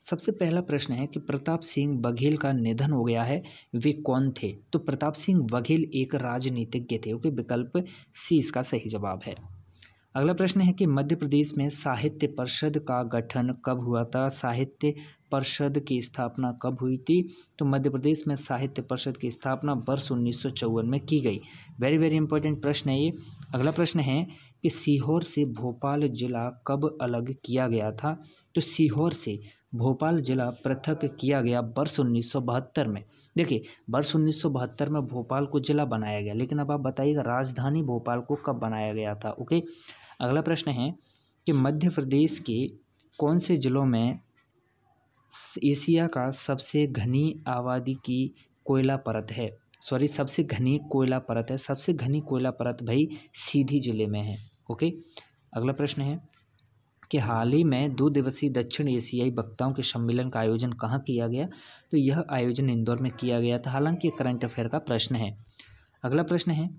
सबसे पहला प्रश्न है कि प्रताप सिंह बघेल का निधन हो गया है, वे कौन थे? तो प्रताप सिंह बघेल एक राजनीतिज्ञ थे। ओके, विकल्प सी इसका सही जवाब है। अगला प्रश्न है कि मध्य प्रदेश में साहित्य परिषद का गठन कब हुआ था? साहित्य परिषद की स्थापना कब हुई थी? तो मध्य प्रदेश में साहित्य परिषद की स्थापना वर्ष 1954 में की गई। वेरी वेरी इंपॉर्टेंट प्रश्न है ये। अगला प्रश्न है कि सीहोर से भोपाल जिला कब अलग किया गया था? तो सीहोर से भोपाल जिला पृथक किया गया वर्ष 1972 में। देखिए, वर्ष 1972 में भोपाल को जिला बनाया गया, लेकिन अब आप बताइएगा राजधानी भोपाल को कब बनाया गया था? ओके, अगला प्रश्न है कि मध्य प्रदेश के कौन से जिलों में एशिया का सबसे घनी आबादी की कोयला परत है? सबसे घनी कोयला परत है। सबसे घनी कोयला परत भाई सीधी जिले में है। ओके, अगला प्रश्न है कि हाल ही में 2 दिवसीय दक्षिण एशियाई वक्ताओं के सम्मेलन का आयोजन कहाँ किया गया? तो यह आयोजन इंदौर में किया गया था। हालांकि करंट अफेयर का प्रश्न है। अगला प्रश्न है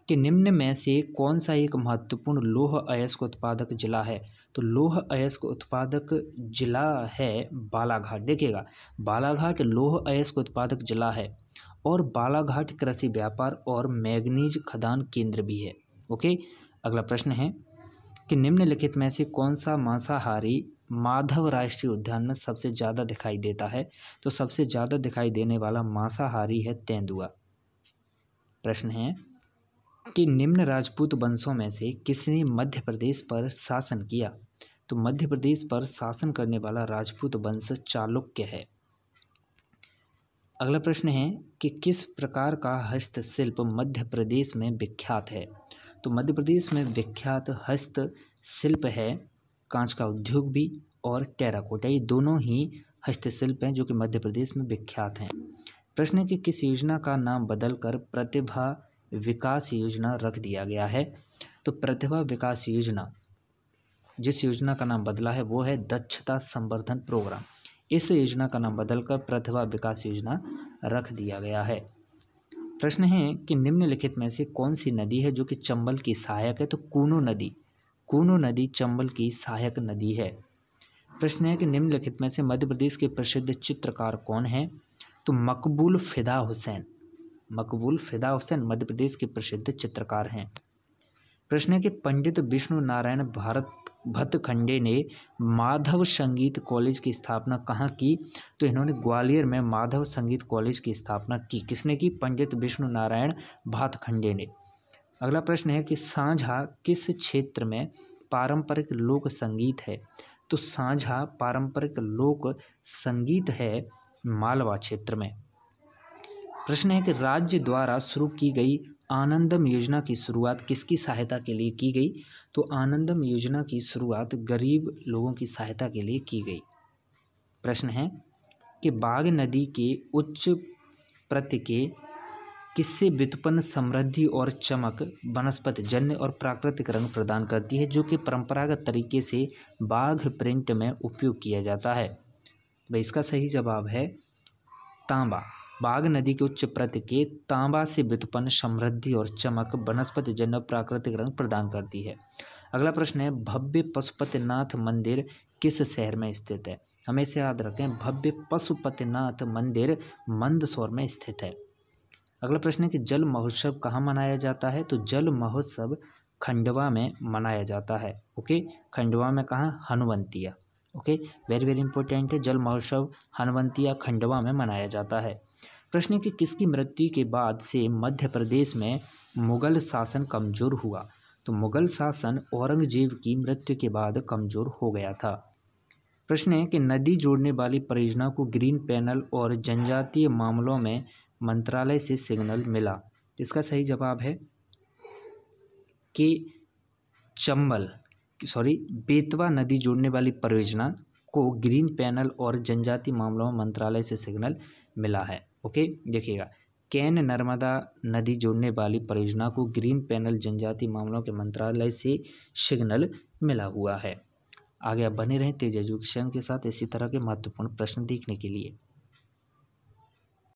कि निम्न में से कौन सा एक महत्वपूर्ण लौह अयस्क उत्पादक जिला है? तो लौह अयस्क उत्पादक जिला है बालाघाट। देखिएगा, बालाघाट लौह अयस्क उत्पादक जिला है और बालाघाट कृषि व्यापार और मैग्नीज खदान केंद्र भी है। ओके, अगला प्रश्न है कि निम्नलिखित में से कौन सा मांसाहारी माधव राष्ट्रीय उद्यान में सबसे ज़्यादा दिखाई देता है? तो सबसे ज़्यादा दिखाई देने वाला मांसाहारी है तेंदुआ। प्रश्न है कि निम्न राजपूत वंशों में से किसने मध्य प्रदेश पर शासन किया? तो मध्य प्रदेश पर शासन करने वाला राजपूत वंश चालुक्य है। अगला प्रश्न है कि किस प्रकार का हस्तशिल्प मध्य प्रदेश में विख्यात है? तो मध्य प्रदेश में विख्यात हस्तशिल्प है कांच का उद्योग भी और टेराकोटा। ये दोनों ही हस्तशिल्प हैं जो कि मध्य प्रदेश में विख्यात हैं। प्रश्न है कि किस योजना का नाम बदलकर प्रतिभा विकास योजना रख दिया गया है? तो प्रतिभा विकास योजना, जिस योजना का नाम बदला है वो है दक्षता संवर्धन प्रोग्राम। इस योजना का नाम बदलकर प्रतिभा विकास योजना रख दिया गया है। प्रश्न है कि निम्नलिखित में से कौन सी नदी है जो कि चंबल की सहायक है? तो कूनो नदी चंबल की सहायक नदी है। प्रश्न है कि निम्नलिखित में से मध्य प्रदेश के प्रसिद्ध चित्रकार कौन है? तो मकबूल फिदा हुसैन मध्य प्रदेश के प्रसिद्ध चित्रकार हैं। प्रश्न है कि पंडित विष्णु नारायण भट्टखंडे ने माधव संगीत कॉलेज की स्थापना कहाँ की? तो इन्होंने ग्वालियर में माधव संगीत कॉलेज की स्थापना की। किसने की? पंडित विष्णु नारायण भातखंडे ने। अगला प्रश्न है कि साझा किस क्षेत्र में पारंपरिक लोक संगीत है? तो साझा पारंपरिक लोक संगीत है मालवा क्षेत्र में। प्रश्न है कि राज्य द्वारा शुरू की गई आनंदम योजना की शुरुआत किसकी सहायता के लिए की गई? तो आनंदम योजना की शुरुआत गरीब लोगों की सहायता के लिए की गई। प्रश्न है कि बाघ नदी के उच्च प्रति के किससे व्युत्पन्न समृद्धि और चमक वनस्पति जन्य और प्राकृतिक रंग प्रदान करती है जो कि परंपरागत तरीके से बाघ प्रिंट में उपयोग किया जाता है? भाई इसका सही जवाब है तांबा। बाघ नदी के उच्च प्रति के तांबा से व्युत्पन्न समृद्धि और चमक वनस्पति जन्य और प्राकृतिक रंग प्रदान करती है। अगला प्रश्न है भव्य पशुपतिनाथ मंदिर किस शहर में स्थित है? हमेशा याद रखें भव्य पशुपतिनाथ मंदिर मंदसौर में स्थित है। अगला प्रश्न है कि जल महोत्सव कहाँ मनाया जाता है? तो जल महोत्सव खंडवा में मनाया जाता है। ओके, खंडवा में कहाँ? Hanuwantiya. Okay, very very important है। जल महोत्सव हनुवंतिया खंडवा में मनाया जाता है। प्रश्न है कि किसकी मृत्यु के बाद से मध्य प्रदेश में मुगल शासन कमजोर हुआ? तो मुगल शासन औरंगजेब की मृत्यु के बाद कमजोर हो गया था। प्रश्न है कि नदी जोड़ने वाली परियोजना को ग्रीन पैनल और जनजातीय मामलों में मंत्रालय से सिग्नल मिला। इसका सही जवाब है कि बेतवा नदी जोड़ने वाली परियोजना को ग्रीन पैनल और जनजातीय मामलों में मंत्रालय से सिग्नल मिला है। ओके, देखिएगा कैन नर्मदा नदी जोड़ने वाली परियोजना को ग्रीन पैनल जनजातीय मामलों के मंत्रालय से सिग्नल मिला हुआ है। आगे आप बने रहें तेज एजुकेशन के साथ इसी तरह के महत्वपूर्ण प्रश्न देखने के लिए।